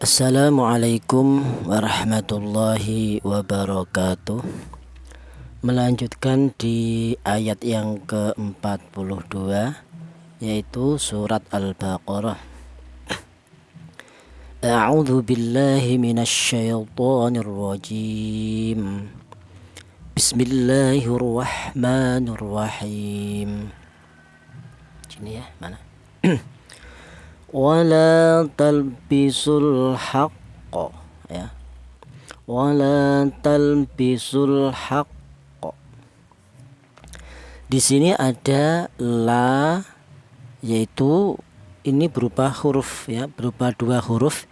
Assalamualaikum warahmatullahi wabarakatuh. Melanjutkan di ayat yang ke-42, yaitu surat Al-Baqarah. A'udzu billahi minasyaitonir rajim. Bismillahirrahmanirrahim. Sini ya, mana? Wala talbisul haqq, ya. Wala talbisul haqq. Di sini ada la, yaitu ini berupa huruf, ya, berupa dua huruf,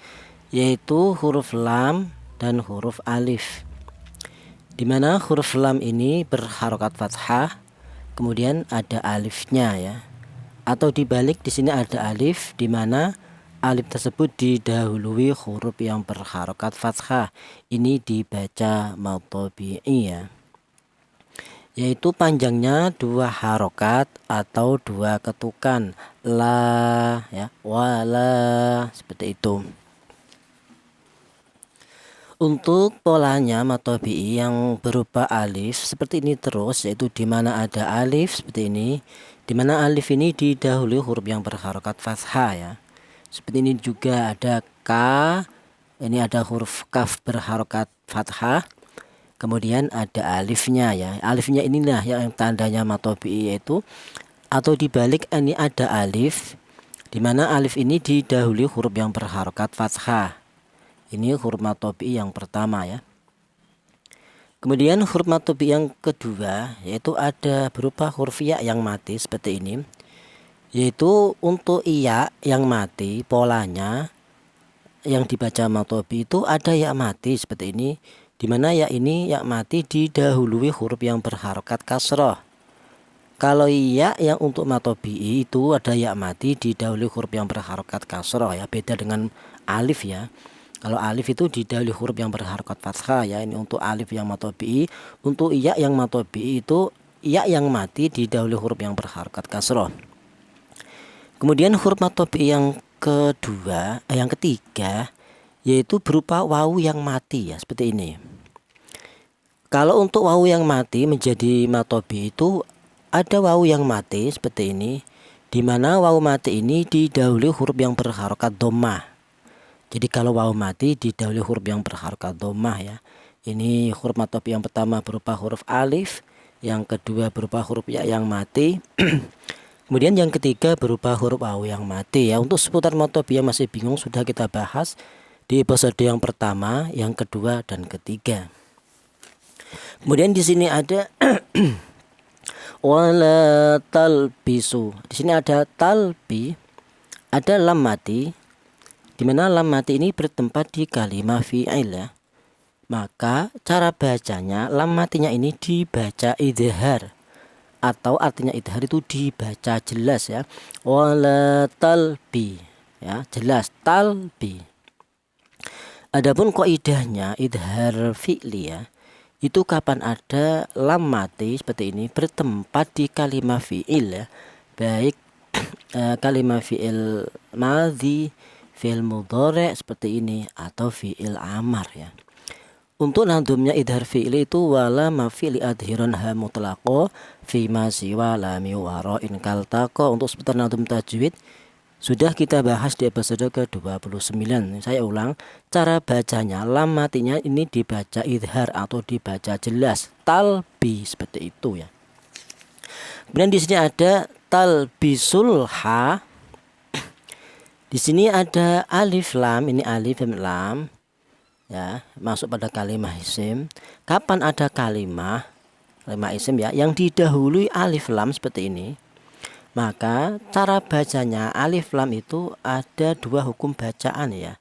yaitu huruf lam dan huruf alif. Di mana huruf lam ini berharokat fathah, kemudian ada alifnya, ya. Atau dibalik, di sini ada alif, di mana alif tersebut didahului huruf yang berharokat fathah. Ini dibaca matobi'i, ya, yaitu panjangnya dua harokat atau dua ketukan, la, ya, wala, seperti itu. Untuk polanya matobi'i yang berupa alif seperti ini terus, yaitu di mana ada alif seperti ini, di mana alif ini didahului huruf yang berharokat fathah, ya. Seperti ini juga ada ka, ini ada huruf kaf berharokat fathah, kemudian ada alifnya, ya. Alifnya inilah yang tandanya matobi'i, yaitu atau dibalik ini ada alif, di mana alif ini didahului huruf yang berharokat fathah. Ini huruf matobi'i yang pertama, ya. Kemudian huruf matobi yang kedua, yaitu ada berupa huruf ya yang mati seperti ini. Yaitu untuk iya yang mati, polanya yang dibaca matobi itu ada ya mati seperti ini. Dimana ya ini ya mati didahului huruf yang berharokat kasroh. Kalau iya yang untuk matobi itu ada ya mati didahului huruf yang berharokat kasroh, ya. Beda dengan alif, ya. Kalau alif itu didahului huruf yang berharokat fathah, ya. Ini untuk alif yang matobi'i. Untuk iya yang matobi'i itu iya yang mati didahului huruf yang berharokat kasroh. Kemudian huruf matobi'i yang kedua, yang ketiga, yaitu berupa wawu yang mati, ya, seperti ini. Kalau untuk wawu yang mati menjadi matobi'i itu ada wawu yang mati seperti ini, di mana wawu mati ini didahului huruf yang berharokat dhammah. Jadi kalau wawu mati didahului huruf yang berharokat dhammah, ya. Ini huruf matobi yang pertama berupa huruf alif, yang kedua berupa huruf ya yang mati, kemudian yang ketiga berupa huruf wawu yang mati, ya. Untuk seputar matobi yang masih bingung sudah kita bahas di episode yang pertama, yang kedua dan ketiga. Kemudian di sini ada wala talbisu. Di sini ada talbi, ada lam mati, di mana lam mati ini bertempat di kalimah fi'il, ya. Maka cara bacanya lam matinya ini dibaca idhar, atau artinya idhar itu dibaca jelas, ya. Wala talbi, ya, jelas talbi. Adapun qaidahnya idhar fi'li, ya, itu kapan ada lam mati seperti ini bertempat di kalimah fi'il, ya, baik kalimah fi'il madhi, fi'il mudhari' seperti ini, atau fi'il amar, ya. Untuk nadumnya idhar fi'li itu wala ma fi'li adhiran ha mutlaqo fi ma siwa lami wara'in kaltaqo. Untuk seputar nadum tajwid sudah kita bahas di episode ke-29. Saya ulang, cara bacanya lam matinya ini dibaca idhar atau dibaca jelas, talbi, seperti itu, ya. Kemudian di sini ada talbisul ha. Di sini ada alif lam, ini alif lam, ya, masuk pada kalimah isim. Kapan ada kalimah isim, ya, yang didahului alif lam seperti ini, maka cara bacanya alif lam itu ada dua hukum bacaan, ya.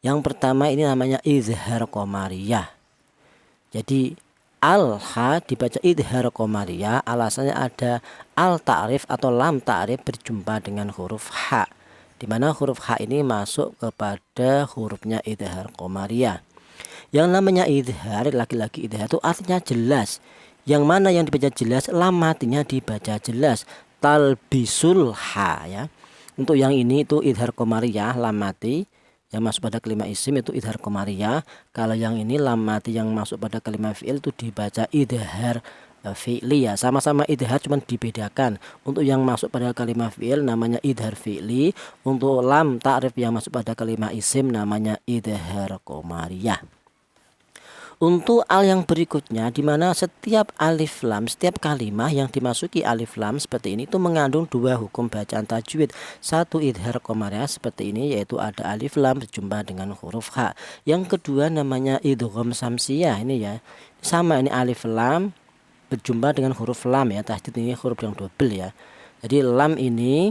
Yang pertama ini namanya izhar qamariyah. Jadi al-ha dibaca izhar qamariyah, alasannya ada al ta'rif atau lam ta'rif berjumpa dengan huruf ha, di mana huruf ha ini masuk kepada hurufnya idhar qamariyah. Yang namanya idhar, laki-laki idhar itu artinya jelas. Yang mana yang dibaca jelas, lam matinya dibaca jelas, talbisul ha, ya. Untuk yang ini itu idhar qamariyah, lam mati, yang masuk pada kelima isim itu idhar qamariyah. Kalau yang ini lam mati yang masuk pada kelima fi'il itu dibaca idhar fi'li ya. Sama-sama idhar cuman dibedakan. Untuk yang masuk pada kelima fi'il namanya idhar fi'li. Untuk lam ta'rif yang masuk pada kelima isim namanya idhar qamariyah. Untuk al yang berikutnya, di mana setiap alif lam, setiap kalimah yang dimasuki alif lam seperti ini itu mengandung dua hukum bacaan tajwid. Satu idhar qamariyah seperti ini, yaitu ada alif lam berjumpa dengan huruf H. Yang kedua namanya idgham samsiyah, ini ya. Sama, ini alif lam berjumpa dengan huruf lam ya. Tahdid ini huruf yang double ya. Jadi lam ini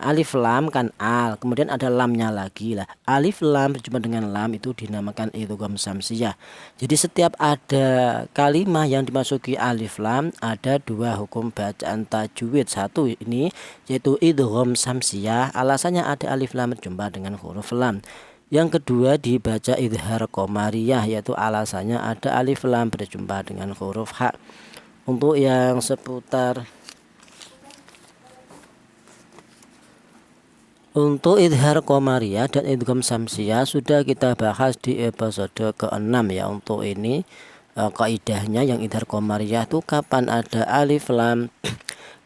alif lam kan al, kemudian ada lamnya lagi lah. Alif lam berjumpa dengan lam itu dinamakan idgham samsiyah. Jadi setiap ada kalimah yang dimasuki alif lam ada dua hukum bacaan tajwid. Satu ini yaitu idgham samsiyah, alasannya ada alif lam berjumpa dengan huruf lam. Yang kedua dibaca idhar qamariyah, yaitu alasannya ada alif lam berjumpa dengan huruf H. Untuk yang seputar untuk idhar qamariyah dan idgham samsiyah sudah kita bahas di episode ke-6 ya. Untuk ini kaidahnya yang idhar qamariyah itu kapan ada alif lam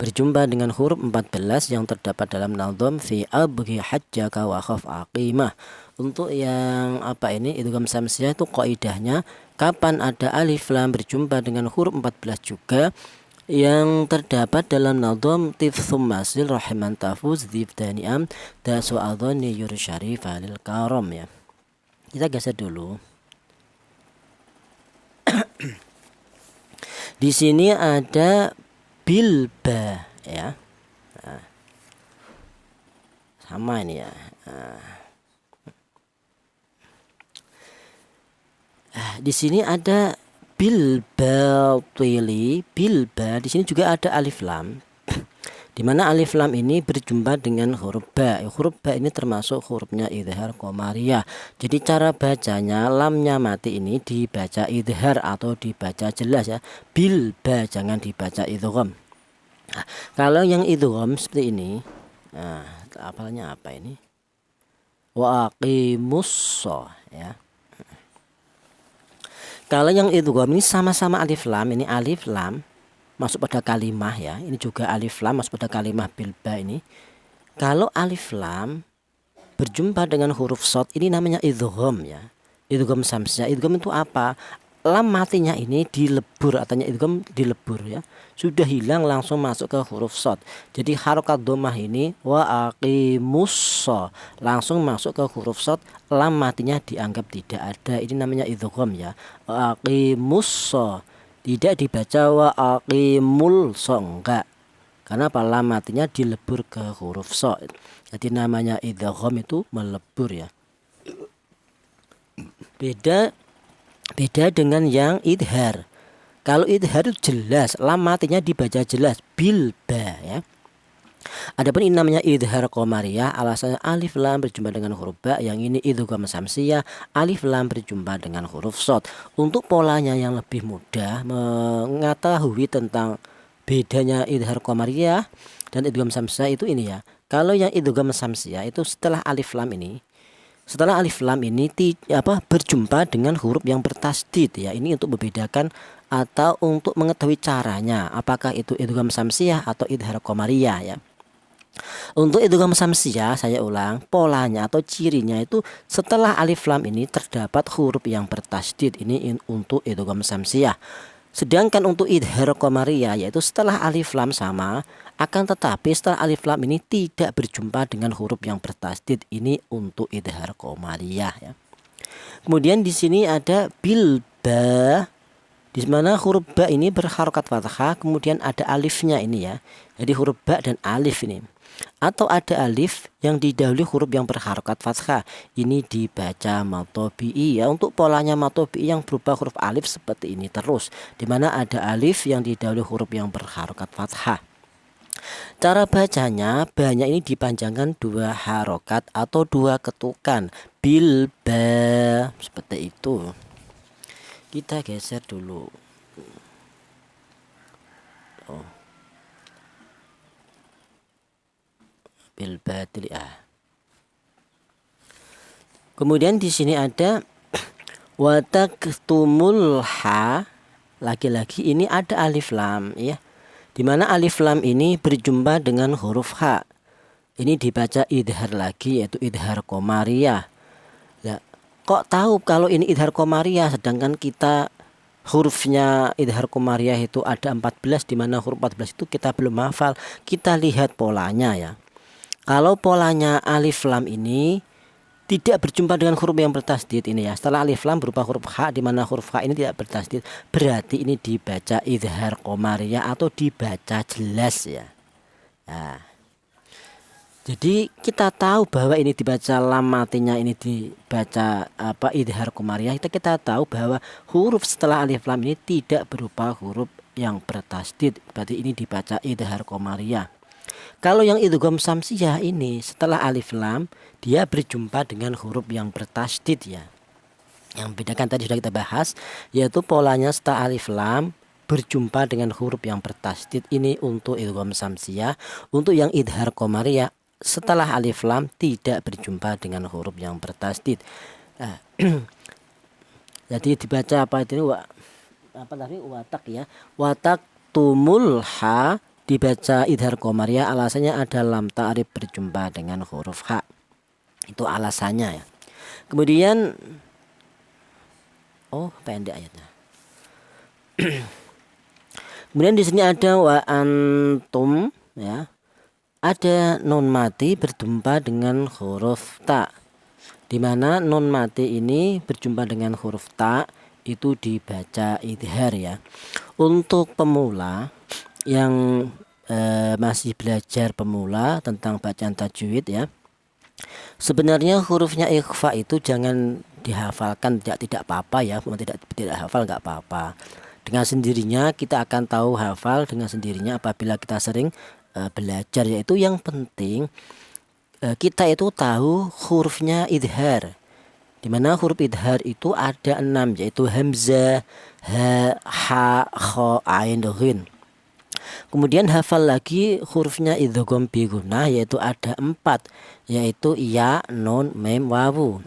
berjumpa dengan huruf 14 yang terdapat dalam nadham fi abghi hajjaka wa khaf aqimah. Untuk yang ini idgham samsiyah itu kaidahnya kapan ada alif lam berjumpa dengan huruf 14 juga yang terdapat dalam nadham tifthum masil rahiman tafuz dibdani'am da su'adhani yursyarif alil karam ya. Kita geser dulu. Di sini ada bilba ya. Nah, sama ini ya. Di sini ada bil batili, bilba, di sini juga ada alif lam. Di mana alif lam ini berjumpa dengan huruf ba. Huruf ba ini termasuk hurufnya idhar qamariyah. Jadi cara bacanya lamnya mati ini dibaca idhar atau dibaca jelas ya. Bilba, jangan dibaca idgham. Nah, kalau yang idgham seperti ini, apalnya apa ini? Wa aqimus ya. Kalau yang idgham ini sama-sama alif lam, ini alif lam masuk pada kalimah ya. Ini juga alif lam masuk pada kalimah bilba ini. Kalau alif lam berjumpa dengan huruf shad ini namanya idgham ya. Idgham samsiyah. Idgham itu apa? Lam matinya ini dilebur, artinya idgham dilebur ya. Sudah hilang langsung masuk ke huruf shad. Jadi harokat dhammah ini wa aqimus langsung masuk ke huruf shad, lam matinya dianggap tidak ada. Ini namanya idgham ya. Wa aqimus tidak dibaca wa aqimul enggak. Karena apa? Lam matinya dilebur ke huruf shad. Jadi namanya idgham itu melebur ya. Beda dengan yang idhar. Kalau idhar itu jelas, lam matinya dibaca jelas bilba ya. Adapun ini namanya idhar qamariyah, alasannya alif lam berjumpa dengan huruf ba, yang ini idgham samsiyah, alif lam berjumpa dengan huruf shad. Untuk polanya yang lebih mudah mengetahui tentang bedanya idhar qamariyah dan idgham samsiyah itu ini ya. Kalau yang idgham samsiyah itu setelah alif lam ini berjumpa dengan huruf yang bertasdid ya. Ini untuk membedakan atau untuk mengetahui caranya apakah itu idgham samsiyah atau idhar qamariyah ya. Untuk idgham samsiyah saya ulang, polanya atau cirinya itu setelah alif lam ini terdapat huruf yang bertasdid, ini untuk idgham samsiyah. Sedangkan untuk idhar qamariyah yaitu setelah alif lam sama, akan tetapi setelah alif lam ini tidak berjumpa dengan huruf yang bertasdid, ini untuk idhar qamariyah ya. Kemudian di sini ada bil ba, di mana huruf ba ini berharokat fathah, kemudian ada alifnya ini ya. Jadi huruf ba dan alif ini. Atau ada alif yang didahului huruf yang berharokat fathah, ini dibaca matobi'i ya. Untuk polanya matobi'i yang berupa huruf alif seperti ini terus, dimana ada alif yang didahului huruf yang berharokat fathah. Cara bacanya banyak ini dipanjangkan dua harokat atau dua ketukan bil ba seperti itu. Kita geser dulu. Bil batil Kemudian di sini ada wa taktumul ha, lagi-lagi ini ada alif lam ya. Di mana alif lam ini berjumpa dengan huruf ha. Ini dibaca idhar lagi, yaitu idhar qomariyah. Ya, kok tahu kalau ini idhar qomariyah, sedangkan kita hurufnya idhar qomariyah itu ada 14, di mana huruf 14 itu kita belum hafal. Kita lihat polanya ya. Kalau polanya alif lam ini tidak berjumpa dengan huruf yang bertasdid ini ya. Setelah alif lam berupa huruf ha, di mana huruf ha ini tidak bertasdid, berarti ini dibaca idhar qomariyah atau dibaca jelas ya. Nah, jadi kita tahu bahwa ini dibaca lam matinya, ini dibaca idhar qomariyah. Kita tahu bahwa huruf setelah alif lam ini tidak berupa huruf yang bertasdid, berarti ini dibaca idhar qomariyah. Kalau yang idgham samsiyah ini setelah alif lam dia berjumpa dengan huruf yang bertasdid ya. Yang bedakan tadi sudah kita bahas, yaitu polanya setelah alif lam berjumpa dengan huruf yang bertasdid, ini untuk idgham samsiyah. Untuk yang idhar qomariyah setelah alif lam tidak berjumpa dengan huruf yang bertasdid. Nah, jadi dibaca apa itu watak ya. Watak tumul ha dibaca idhar qomariyah, alasannya ada lam ta'rif berjumpa dengan huruf ha. Itu alasannya ya. Kemudian pendek ayatnya. Kemudian di sini ada wa antum ya. Ada nun mati berjumpa dengan huruf ta. Di mana nun mati ini berjumpa dengan huruf ta itu dibaca idhar ya. Untuk pemula yang masih belajar pemula tentang bacaan tajwid ya, sebenarnya hurufnya ikhfa itu jangan dihafalkan, tidak apa-apa ya, tidak hafal nggak apa-apa. Dengan sendirinya kita akan tahu hafal dengan sendirinya apabila kita sering belajar, yaitu yang penting kita itu tahu hurufnya idhar. Dimana huruf idhar itu ada 6, yaitu hamzah, ha, ha, kha, ain, ghin. Kemudian hafal lagi hurufnya idgham bi gunnah, yaitu ada 4, yaitu ya, nun, mim, wawu.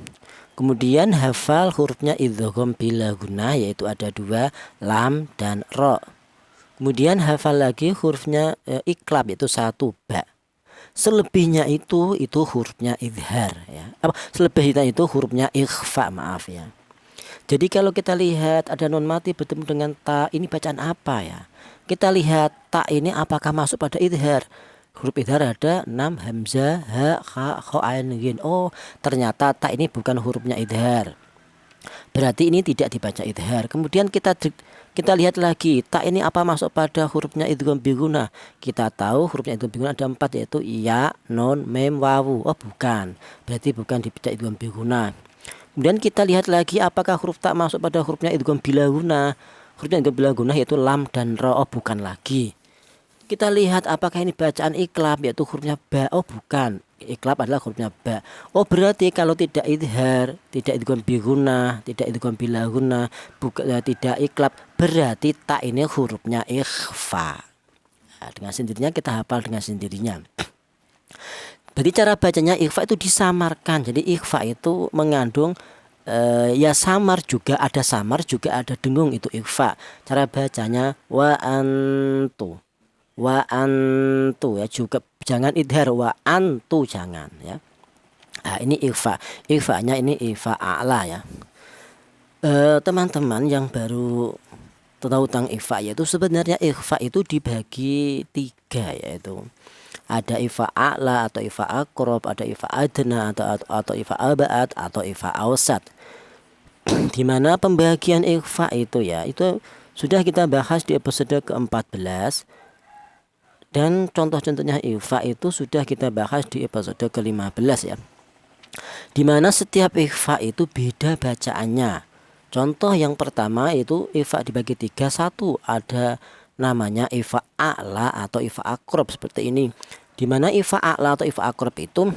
Kemudian hafal hurufnya idgham bila gunnah, yaitu ada 2, lam dan ro. Kemudian hafal lagi hurufnya iklab, yaitu 1, ba. Selebihnya itu hurufnya idhar ya. Selebihnya itu hurufnya ikhfa, maaf ya. Jadi kalau kita lihat ada nun mati bertemu dengan ta, ini bacaan apa ya? Kita lihat ta ini apakah masuk pada idhar. Huruf idhar ada 6, hamzah, ha, kha, kha, ain, ghin. Oh, ternyata ta ini bukan hurufnya idhar. Berarti ini tidak dibaca idhar. Kemudian kita lihat lagi, ta ini apa masuk pada hurufnya idgham bi gunnah. Kita tahu hurufnya idgham bi gunnah ada 4, yaitu ya, nun, mim, wawu. Oh, bukan. Berarti bukan dibaca idgham bi gunnah. Kemudian kita lihat lagi apakah huruf ta masuk pada hurufnya idgham bila gunnah. Hurufnya idgham bila gunnah yaitu lam dan ro. Oh, bukan lagi. Kita lihat apakah ini bacaan iklab, yaitu hurufnya ba. Oh, bukan. Iklab adalah hurufnya ba. Oh, berarti kalau tidak idhar, tidak idgham bi gunnah, tidak idgham bila gunnah, tidak iklab, berarti ta ini hurufnya ikhfa. Nah, dengan sendirinya kita hafal dengan sendirinya. Berarti cara bacanya ikhfa itu disamarkan. Jadi ikhfa itu mengandung ya samar juga ada dengung, itu ikhfa. Cara bacanya wa antu ya, juga jangan idhar, wa antu jangan ya. Nah, ini ikhfa. Ikhfanya ini ikhfa a'la ya. Teman-teman yang baru tahu tentang ikhfa, yaitu sebenarnya ikhfa itu dibagi 3, yaitu ada ikhfa a'la atau ikhfa aqrab, ada ikhfa adna atau ikhfa abad atau ikhfa awsat. Di mana pembagian ikhfa itu ya, itu sudah kita bahas di episode ke-14, dan contoh-contohnya ikhfa itu sudah kita bahas di episode ke-15 ya. Di mana setiap ikhfa itu beda bacaannya. Contoh yang pertama itu ikhfa dibagi 3, 1 ada namanya ikhfa a'la atau ikhfa aqrab seperti ini. Di mana ikhfa a'la atau ikhfa aqrab itu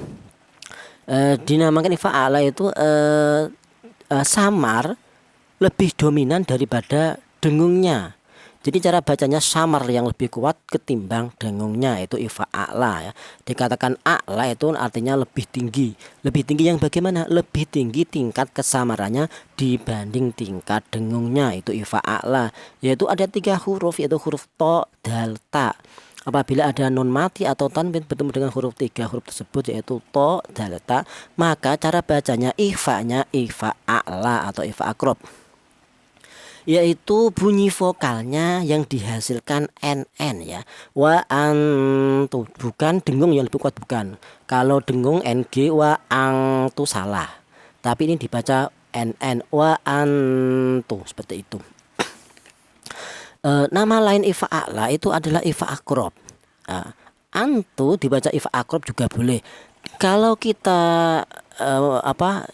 dinamakan ikhfa a'la itu samar lebih dominan daripada dengungnya. Jadi cara bacanya samar yang lebih kuat ketimbang dengungnya, itu ifa a'la ya. Dikatakan a'la itu artinya lebih tinggi. Lebih tinggi yang bagaimana? Lebih tinggi tingkat kesamarannya dibanding tingkat dengungnya, itu ifa a'la. Yaitu ada 3 huruf, yaitu huruf to, dal, ta. Apabila ada nun mati atau tanwin bertemu dengan huruf 3 huruf tersebut, yaitu to, dal, ta, maka cara bacanya ifa-nya ifa a'la atau ifa akrob, yaitu bunyi vokalnya yang dihasilkan NN ya. Wa antu, bukan dengung yang lebih kuat, bukan. Kalau dengung NG, wa antu salah. Tapi ini dibaca NN, wa antu, seperti itu. Nama lain ifa a'la itu adalah ifa akrob. Antu dibaca ifa akrob juga boleh. Kalau kita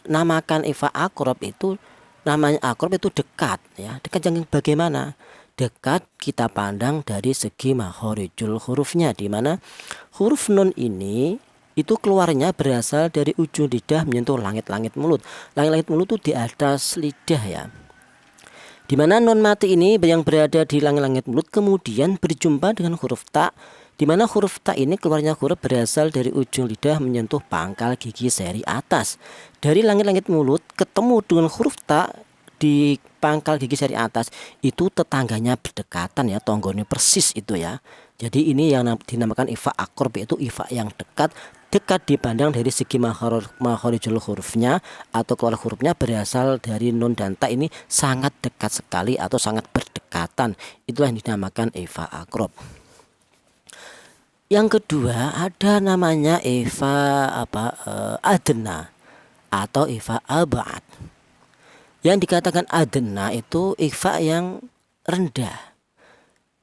namakan ifa akrob itu, namanya akrob itu dekat ya. Dekat yang bagaimana? Dekat kita pandang dari segi makhorijul hurufnya, di mana huruf nun ini itu keluarnya berasal dari ujung lidah menyentuh langit-langit mulut. Langit-langit mulut itu di atas lidah ya. Di mana nun mati ini yang berada di langit-langit mulut kemudian berjumpa dengan huruf ta, di mana huruf ta ini keluarnya huruf berasal dari ujung lidah menyentuh pangkal gigi seri atas. Dari langit-langit mulut ketemu dengan huruf ta di pangkal gigi seri atas, itu tetangganya berdekatan ya, tonggone persis itu ya. Jadi ini yang dinamakan ifa akrob, yaitu ifa yang dekat dipandang dari segi makhorijul hurufnya atau keluar hurufnya berasal dari nun dan ta, ini sangat dekat sekali atau sangat berdekatan. Itulah yang dinamakan ifa akrob. Yang kedua ada namanya ifa adna atau ifa abad. Yang dikatakan adna itu ifa yang rendah.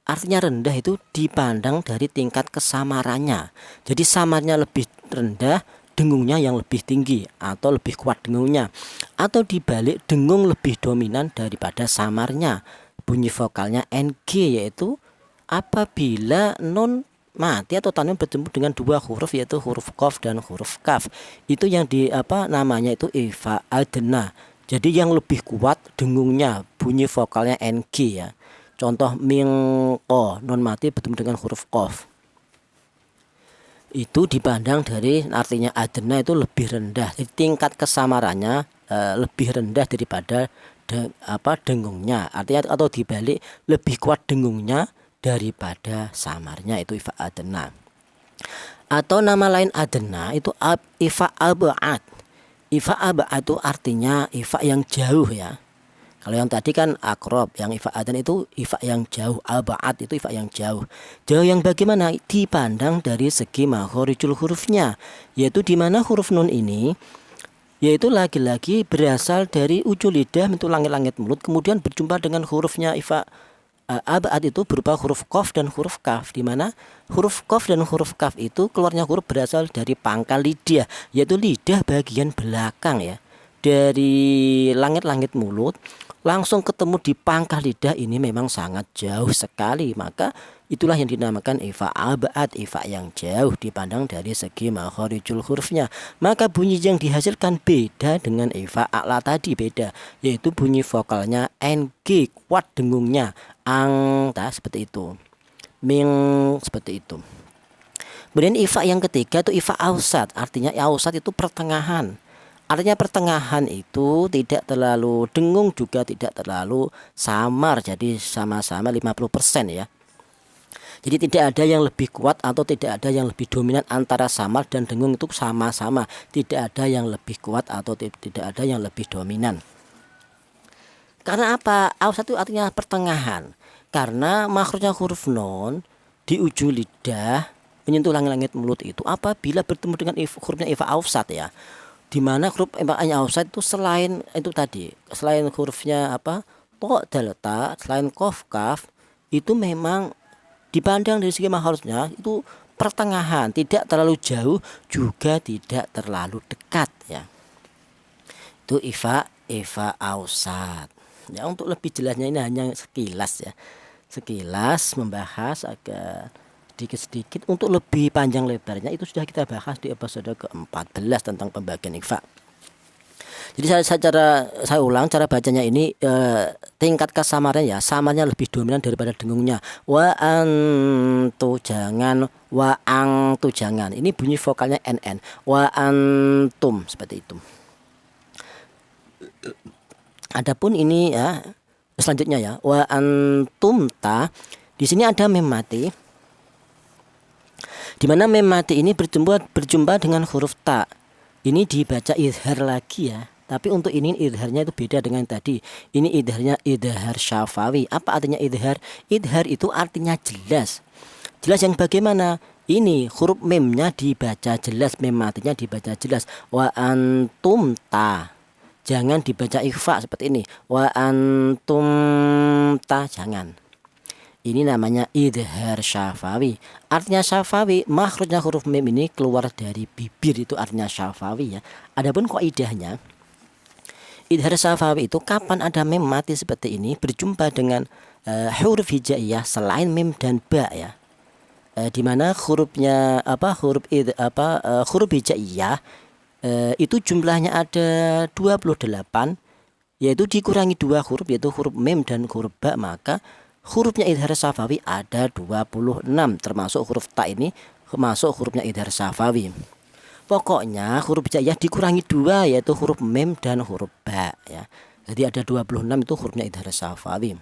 Artinya rendah itu dipandang dari tingkat kesamarannya. Jadi samarnya lebih rendah, dengungnya yang lebih tinggi atau lebih kuat dengungnya. Atau dibalik, dengung lebih dominan daripada samarnya. Bunyi vokalnya NG, yaitu apabila nun mati atau tanwin bertemu dengan 2 huruf, yaitu huruf qaf dan huruf kaf. Itu yang namanya itu ifa adna. Jadi yang lebih kuat dengungnya, bunyi vokalnya NG ya. Contoh mingko, nun mati bertemu dengan huruf qaf. Itu dipandang dari artinya adna itu lebih rendah. Jadi tingkat kesamarannya lebih rendah daripada dengungnya. Artinya atau dibalik, lebih kuat dengungnya daripada samarnya, itu ifa adna. Atau nama lain adna itu ifa abad. Ifa abad itu artinya ifa yang jauh ya. Kalau yang tadi kan akrob, yang ifa adna itu ifa yang jauh, abad itu ifa yang jauh. Jauh yang bagaimana? Dipandang dari segi makhorijul hurufnya, yaitu di mana huruf nun ini yaitu lagi-lagi berasal dari ujung lidah menyentuh langit-langit mulut, kemudian berjumpa dengan hurufnya ifa abad itu berupa huruf qaf dan huruf kaf, di mana huruf qaf dan huruf kaf itu keluarnya huruf berasal dari pangkal lidah, yaitu lidah bagian belakang ya. Dari langit-langit mulut langsung ketemu di pangkal lidah, ini memang sangat jauh sekali. Maka itulah yang dinamakan ifa abad, ifa yang jauh dipandang dari segi makhorijul hurufnya. Maka bunyi yang dihasilkan beda dengan ifa a'la tadi, beda, yaitu bunyi vokalnya NG, kuat dengungnya, ang, seperti itu, ming, seperti itu. Kemudian ifa yang ketiga itu ifa ausat, artinya ausat itu pertengahan. Artinya pertengahan itu tidak terlalu dengung juga tidak terlalu samar, jadi sama-sama 50% ya. Jadi tidak ada yang lebih kuat atau tidak ada yang lebih dominan, antara samar dan dengung itu sama-sama. Tidak ada yang lebih kuat atau tidak ada yang lebih dominan. Karena apa? Ausat itu artinya pertengahan. Karena makhrajnya huruf nun di ujung lidah menyentuh langit-langit mulut itu apabila bertemu dengan hurufnya ifa ausat ya. Di mana huruf ausat itu selain itu tadi, selain hurufnya to, dal, ta, selain qaf, kaf, itu memang dipandang dari segi makhrajnya itu pertengahan, tidak terlalu jauh juga tidak terlalu dekat ya. Itu ifa ausat. Ya, untuk lebih jelasnya ini hanya sekilas ya. Sekilas membahas agak sedikit. Untuk lebih panjang lebarnya itu sudah kita bahas di episode ke-14 tentang pembagian ifa. Jadi saya ulang cara bacanya ini, tingkat kesamarannya ya, samarnya lebih dominan daripada dengungnya. Wa antu jangan, wa angtu jangan. Ini bunyi vokalnya NN. Wa antum seperti itu. Adapun ini ya selanjutnya ya, wa antum ta. Di sini ada mem mati. Di mana mem mati ini berjumpa dengan huruf ta. Ini dibaca idhar lagi ya. Tapi untuk ini idharnya itu beda dengan tadi. Ini idharnya idhar syafawi. Apa artinya idhar? Idhar itu artinya jelas. Jelas yang bagaimana? Ini huruf memnya dibaca jelas, mem matinya dibaca jelas. Wa antum ta. Jangan dibaca ikhfa seperti ini. Wa antum ta, jangan. Ini namanya idhar syafawi. Artinya syafawi, makhrajnya huruf mem ini keluar dari bibir, itu artinya syafawi ya. Adapun kaidahnya, idhar syafawi itu kapan ada mem mati seperti ini berjumpa dengan huruf hijaiyah selain mem dan ba ya. Di mana hurufnya huruf hijaiyah itu jumlahnya ada 28, yaitu dikurangi 2 huruf, yaitu huruf mem dan huruf ba, maka hurufnya idhar syafawi ada 26, termasuk huruf ta ini masuk hurufnya idhar syafawi. Pokoknya huruf hijaiyah dikurangi 2, yaitu huruf mem dan huruf ba ya. Jadi ada 26 itu hurufnya idhar syafawi.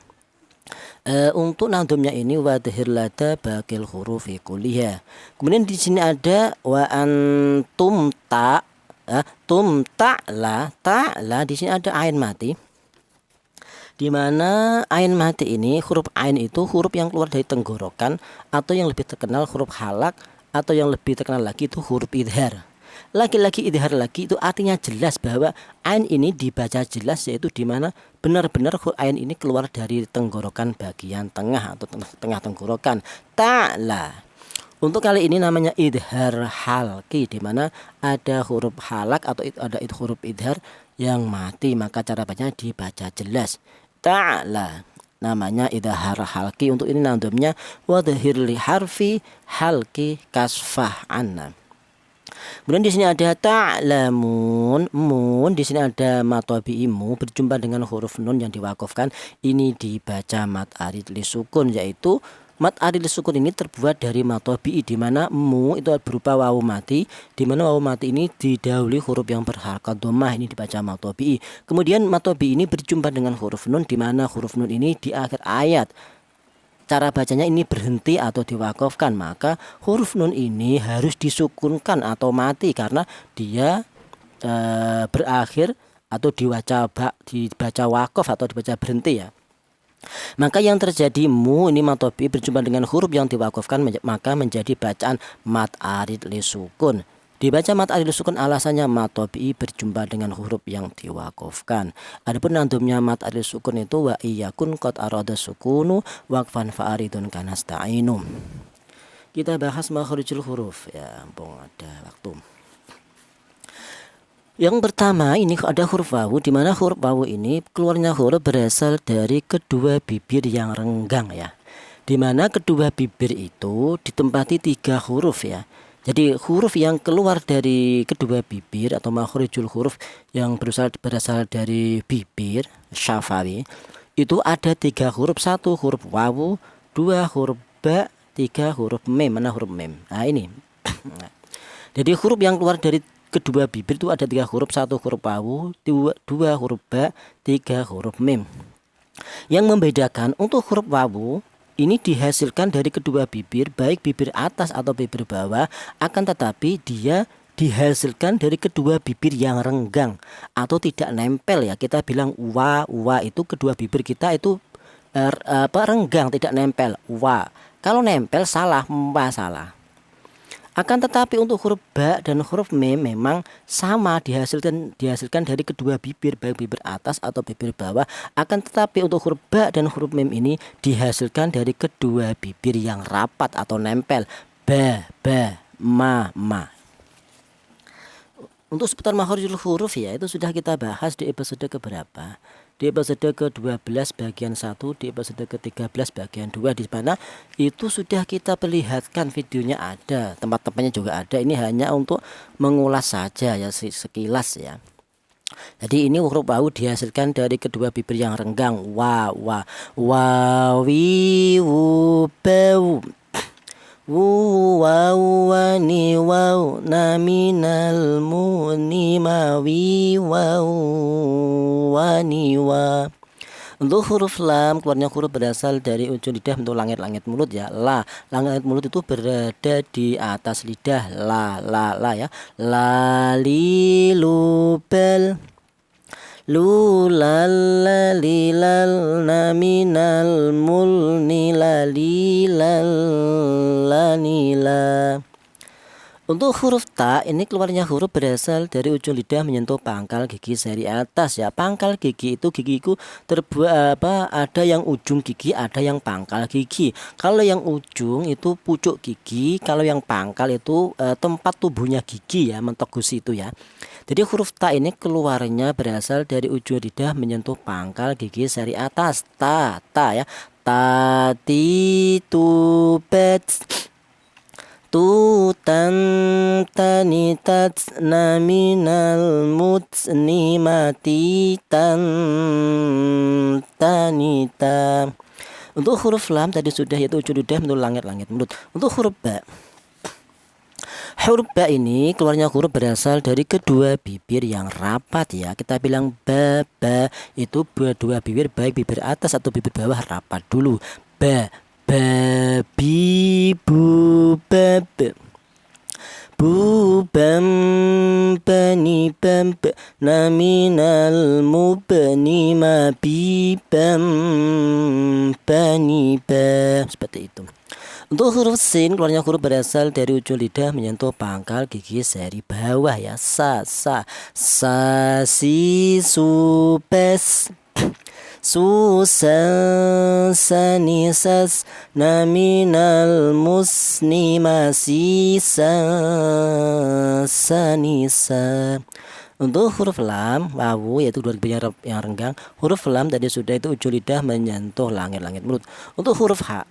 Untuk nadumnya ini wadhir lada bakil hurufi kulliha. Kemudian di sini ada wa antum ta, tum ta'la, ta'la di sini ada ain mati. Di mana ain mati ini, huruf ain itu huruf yang keluar dari tenggorokan, atau yang lebih terkenal huruf halak, atau yang lebih terkenal lagi itu huruf idhar. Lagi-lagi idhar lagi itu artinya jelas bahwa ain ini dibaca jelas, yaitu di mana benar-benar ain ini keluar dari tenggorokan bagian tengah atau tengah tenggorokan. Ta'la. Untuk kali ini namanya idhar halki, di mana ada huruf halak atau ada huruf idhar yang mati, maka cara bacanya dibaca jelas. Ta'la namanya idhar halki. Untuk ini nadumnya wadhir li harfi halki kasfah anna. Kemudian di sini ada ta'lamun, mun. Di sini ada matobi imu berjumpa dengan huruf nun yang diwakafkan. Ini dibaca mat arid li sukun, yaitu mat arid li sukun ini terbuat dari matobi, di mana mu itu berupa wawu mati, di mana wawu mati ini didahului huruf yang berharakat dhammah, ini dibaca matobi. Kemudian matobi ini berjumpa dengan huruf nun, di mana huruf nun ini di akhir ayat. Cara bacanya ini berhenti atau diwakafkan, maka huruf nun ini harus disukunkan atau mati karena dia berakhir atau dibaca wakaf atau dibaca berhenti ya. Maka yang terjadi mu ini matobi berjumpa dengan huruf yang diwakafkan, maka menjadi bacaan mat arid li sukun. Dibaca mat arid li sukun alasannya matobi berjumpa dengan huruf yang diwakafkan. Adapun nadumnya mat arid li sukun itu wa iyakun qad arada sukunu waqfan fa'aridun kanasta'inu. Kita bahas makharijul huruf ya, ampun ada waktu. Yang pertama ini ada huruf wawu, di mana huruf wawu ini keluarnya huruf berasal dari kedua bibir yang renggang ya. Di mana kedua bibir itu ditempati 3 huruf ya. Jadi huruf yang keluar dari kedua bibir atau makharijul huruf yang berasal dari bibir syafawi itu ada 3 huruf, 1 huruf wawu, 2 huruf ba, 3 huruf mem. Mana huruf mem? Nah ini. Jadi huruf yang keluar dari kedua bibir itu ada 3 huruf, 1 huruf wawu, 2 huruf ba, 3 huruf mem. Yang membedakan untuk huruf wawu ini dihasilkan dari kedua bibir, baik bibir atas atau bibir bawah, akan tetapi dia dihasilkan dari kedua bibir yang renggang atau tidak nempel ya. Kita bilang wa itu kedua bibir kita itu renggang, tidak nempel. Wa. Kalau nempel salah, ma salah. Akan tetapi untuk huruf ba dan huruf mem memang sama dihasilkan dari kedua bibir, baik bibir atas atau bibir bawah. Akan tetapi untuk huruf ba dan huruf mem ini dihasilkan dari kedua bibir yang rapat atau nempel. Ba, ma. Untuk seputar makharijul huruf ya, itu sudah kita bahas di episode keberapa? Di episode ke-12 bagian 1, di episode ke-13 bagian 2, di mana itu sudah kita perlihatkan videonya ada, tempat-tempatnya juga ada. Ini hanya untuk mengulas saja ya, sekilas ya. Jadi ini huruf wau dihasilkan dari kedua bibir yang renggang. Wa, wa, wawi, wu, bau. Wu, wau, wani, wau, naminal, mu, ni, ma, wi, wau, wani, wa. Untuk huruf lam, keluarnya huruf berasal dari ujung lidah bentuk langit-langit mulut ya. La, langit mulut itu berada di atas lidah. La ya. La, li, lu, bel. Lu, lal, la, li, lal, na, minal, mul, ni, la, li, lal, la, ni, la. Untuk huruf ta, ini keluarnya huruf berasal dari ujung lidah menyentuh pangkal gigi seri atas ya. Pangkal gigi itu gigiku terbuat ada yang ujung gigi, ada yang pangkal gigi. Kalau yang ujung itu pucuk gigi, kalau yang pangkal itu tempat tubuhnya gigi ya, mentok gusi itu ya. Jadi huruf ta ini keluarnya berasal dari ujung lidah menyentuh pangkal gigi seri atas. Ta ya. Ta, ti, tu, bet. Tu, tan, tani, tat, naminal, mut, ni, mati, tan, tanita. Untuk huruf lam tadi sudah, yaitu ujung lidah bentuk langit-langit mulut. Untuk huruf ba, huruf ba ini keluarnya huruf berasal dari kedua bibir yang rapat ya. Kita bilang ba, itu dua bibir, baik bibir atas atau bibir bawah rapat dulu. Ba, babi, bu, bab, bu, bam, bani, bam, naminal, mubni, mabi, bam, bani, bam. Seperti itu. Untuk huruf sin, keluarnya huruf berasal dari ujung lidah menyentuh pangkal gigi seri bawah ya. Sa, si, su, pes. Susan, sanisas, naminal, musni, masisa, sanisa. Untuk huruf lam, wawu yaitu dua bibir yang renggang. Huruf lam tadi sudah, itu ujung lidah menyentuh langit-langit mulut. Untuk huruf h,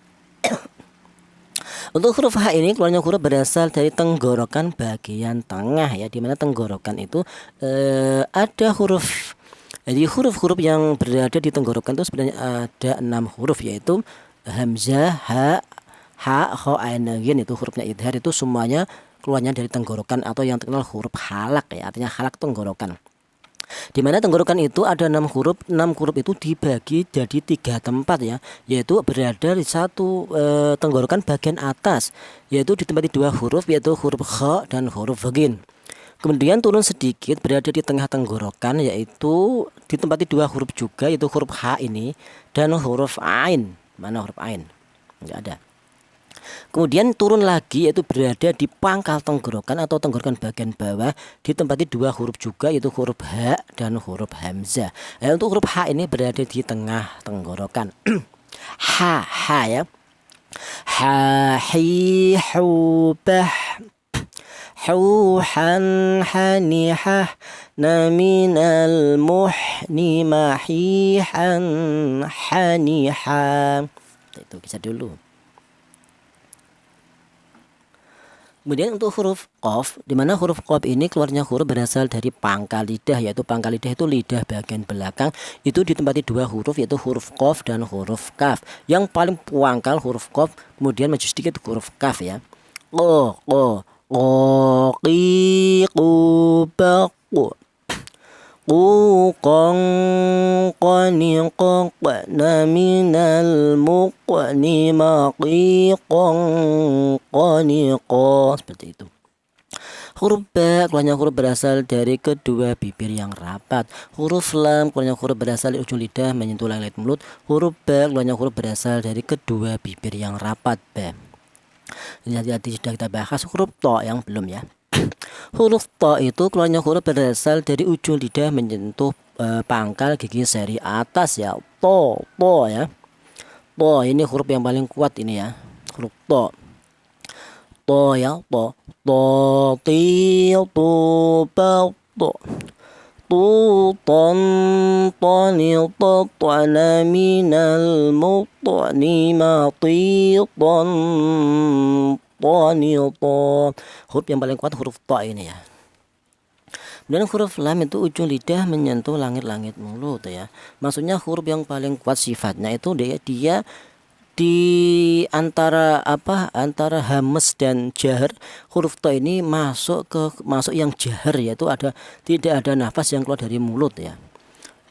untuk huruf H ini keluarnya huruf berasal dari tenggorokan bagian tengah ya, dimana tenggorokan itu ada huruf. Jadi huruf-huruf yang berada di tenggorokan itu sebenarnya ada 6 huruf, yaitu hamzah, ha, kho, ain, ghin. Itu hurufnya idhar, itu semuanya keluarnya dari tenggorokan atau yang terkenal huruf halak ya, artinya halak tenggorokan. Di mana tenggorokan itu ada 6 huruf. 6 huruf itu dibagi jadi 3 tempat ya, yaitu berada di satu tenggorokan bagian atas, yaitu ditempati 2 huruf, yaitu huruf kho dan huruf ghin. Kemudian turun sedikit berada di tengah tenggorokan, yaitu ditempati 2 huruf juga, yaitu huruf H ini dan huruf Ain. Mana huruf Ain? Enggak ada. Kemudian turun lagi, yaitu berada di pangkal tenggorokan atau tenggorokan bagian bawah, ditempati 2 huruf juga, yaitu huruf H dan huruf Hamzah. Untuk huruf H ini berada di tengah tenggorokan. H ya. Ha, hi, hu, bah. Huhan, hanihah, naminal, muhni, mahihan, hanihah. Itu bisa dulu. Kemudian untuk huruf qaf, di mana huruf qaf ini keluarnya huruf berasal dari pangkal lidah, yaitu pangkal lidah itu lidah bagian belakang, itu ditempati 2 huruf, yaitu huruf qaf dan huruf kaf. Yang paling pangkal huruf qaf, kemudian maju sedikit huruf kaf ya. Qi, qu, baqu, qu, qong, qani, qong, naminal, muqni, maqi, qong, qani, qong. Seperti itu. Huruf ba keluarnya huruf berasal dari kedua bibir yang rapat. Huruf lam keluarnya huruf berasal dari ujung lidah menyentuh langit mulut. Huruf ba keluarnya huruf berasal dari kedua bibir yang rapat. Ba. Ini hati-hati sudah kita bahas. Huruf to yang belum ya. Huruf to itu keluarnya huruf berasal dari ujung lidah menyentuh pangkal gigi seri atas ya. To ya. To ini huruf yang paling kuat ini ya. Huruf to. To ya. To ti, tu, ba, to. Tu, ton, toni, to, na, minal, mutni, mati, ton, toni, to. Huruf yang paling kuat huruf to ini ya. Kemudian huruf lam itu ujung lidah menyentuh langit-langit mulut ya. Maksudnya huruf yang paling kuat sifatnya itu dia di antara antara hamas dan jahar, huruf to ini masuk yang jahar, yaitu tidak ada nafas yang keluar dari mulut ya.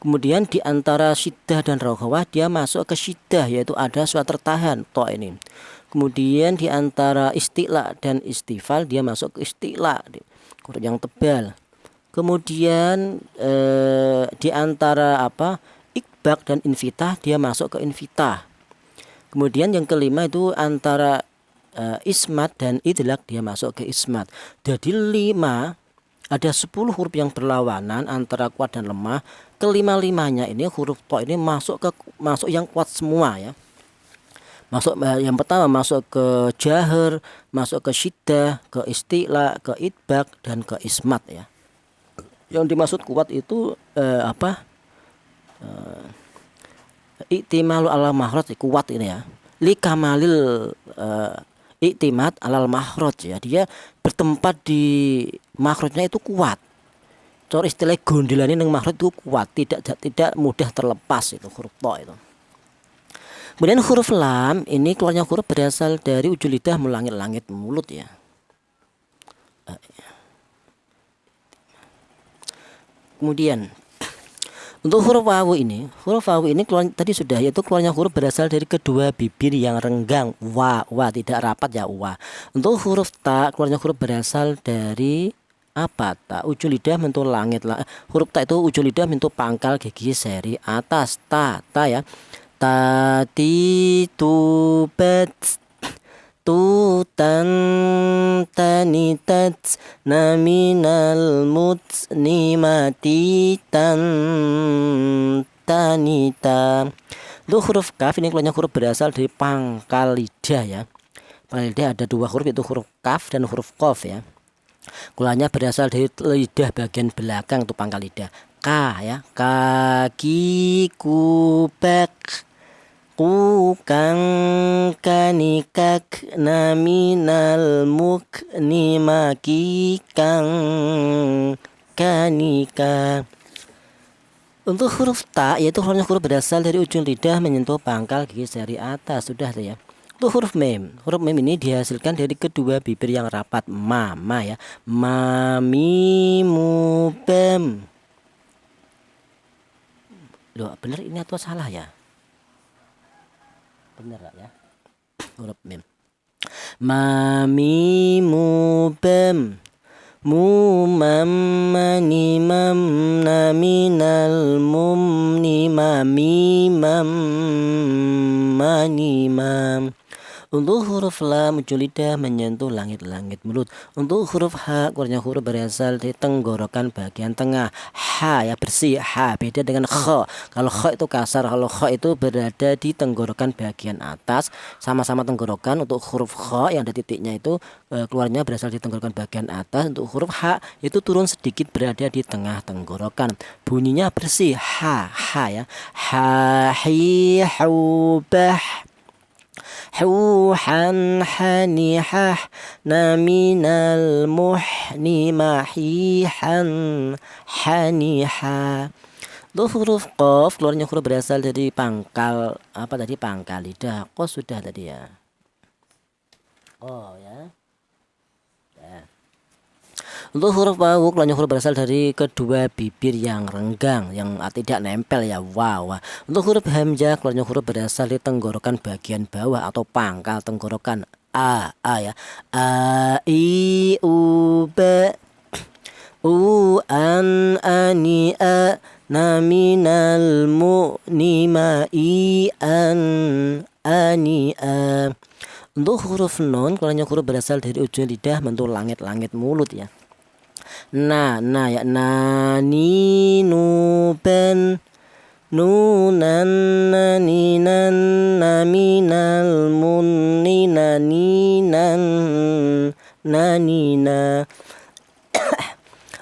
Kemudian di antara syiddah dan rokhawah dia masuk ke syiddah, yaitu ada suara tertahan to ini. Kemudian di antara isti'la dan istifal dia masuk ke isti'la, huruf yang tebal. Kemudian di antara ikbak dan infitah dia masuk ke infitah. Kemudian yang kelima itu antara ismat dan idlak dia masuk ke ismat. Jadi ada 10 huruf yang berlawanan antara kuat dan lemah. Kelima-limanya ini huruf to ini masuk yang kuat semua ya. Yang pertama masuk ke jahar, masuk ke syiddah, ke isti'la, ke idbak dan ke ismat ya. Yang dimaksud kuat itu iktimalu alal mahraj, kuat ini ya. Li kamalil iktimat alal mahraj ya. Dia bertempat di makhrajnya itu kuat. Cara istilah gondelane nang makhraj itu kuat, tidak mudah terlepas itu huruf to itu. Kemudian huruf lam ini keluarnya huruf berasal dari ujung lidah melangit-langit mulut ya. Kemudian untuk huruf wawu ini keluar tadi sudah, yaitu keluarnya huruf berasal dari kedua bibir yang renggang, wa tidak rapat ya wa. Untuk huruf ta keluarnya huruf berasal dari ta ujung lidah menyentuh langit lah. Huruf ta itu ujung lidah menyentuh pangkal gigi seri atas, ta ya. Tati tubat tutan tanitat naminal mutnimati tan tanita. Untuk huruf kaf ini keluarnya huruf berasal dari pangkal lidah ya. Pangkal lidah ada 2 huruf, yaitu huruf kaf dan huruf qaf ya. Keluarnya berasal dari lidah bagian belakang itu pangkal lidah. Ka ya, kaki kubek kang kanikak naminal muknimaki kang kanika. Untuk huruf ta yaitu huruf berasal dari ujung lidah menyentuh pangkal gigi seri atas, sudah tuh ya. Untuk huruf mem ini dihasilkan dari kedua bibir yang rapat, ma ya, mami mubem. Loh, bener ini atau salah ya? Bener ya, huruf mem. Mami mubem mumam manimam naminal mumnimami mam manimam. Untuk huruf lam ujung lidah menyentuh langit-langit mulut. Untuk huruf ha keluarnya huruf berasal dari tenggorokan bagian tengah. Ha ya, bersih, ha beda dengan kha. Kalau kha itu kasar, kalau kha itu berada di tenggorokan bagian atas, sama-sama tenggorokan. Untuk huruf kha yang ada titiknya itu keluarnya berasal di tenggorokan bagian atas. Untuk huruf ha itu turun sedikit berada di tengah tenggorokan. Bunyinya bersih, ha ya. Ha hi hubah huhan hanihah naminal muhnimahihan haniha. Untuk huruf qaf keluarnya huruf berasal dari pangkal pangkal lidah. Qaf sudah tadi ya. Oh ya. Untuk huruf wawu keluarnya huruf berasal dari kedua bibir yang renggang, yang tidak nempel ya, wa. Untuk huruf hamzah keluarnya huruf berasal dari tenggorokan bagian bawah atau pangkal tenggorokan, a ya. A i u ba u an ani a naminal mu'nima i an ani a. Untuk huruf nun keluarnya huruf berasal dari ujung lidah menyentuh langit-langit mulut ya. Na ya, nani nuben nunan naninan naminal muninaninan nanina.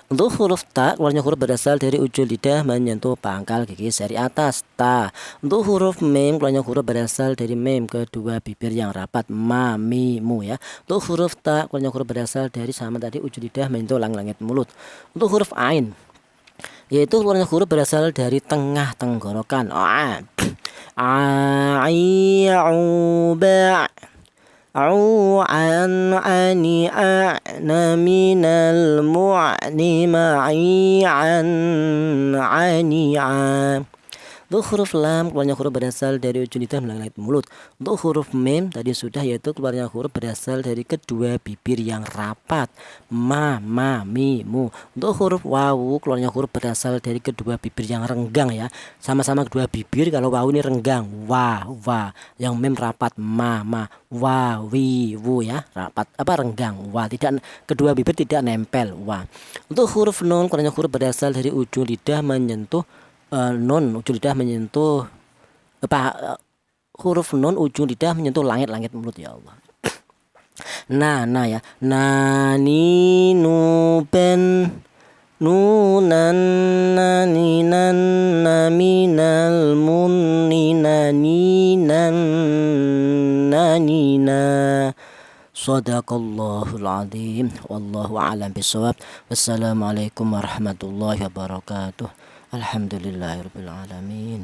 Untuk huruf ta, keluarnya huruf berasal dari ujung lidah menyentuh pangkal gigi seri atas, ta. Untuk huruf mim, keluarnya huruf berasal dari mim, kedua bibir yang rapat, ma, mi, mu ya. Untuk huruf ta, keluarnya huruf berasal dari sama tadi ujung lidah menyentuh langit mulut. Untuk huruf ain, yaitu keluarnya huruf berasal dari tengah tenggorokan, a, ba. Au an ani a'na minal mu'ni ma'i an ani'a. Untuk huruf lam, keluarnya huruf berasal dari ujung lidah melalui mulut. Untuk huruf mim tadi sudah, yaitu keluarnya huruf berasal dari kedua bibir yang rapat, ma, mi, mu. Untuk huruf wawu, keluarnya huruf berasal dari kedua bibir yang renggang ya, sama-sama kedua bibir. Kalau wawu ini renggang, wa, yang mim rapat, ma, wa, wi, wu ya, rapat renggang, wa, tidak, kedua bibir tidak nempel, wa. Untuk huruf nun, keluarnya huruf berasal dari ujung lidah menyentuh ujung lidah menyentuh huruf nun ujung lidah menyentuh langit mulut ya Allah. Nah ya, nani nuben nunan naninan naminal muninaninan nanina. Shadaqallahul adzim, wallahu a'lam bishawab. Wassalamualaikum warahmatullahi wabarakatuh. Alhamdulillahirabbil alamin.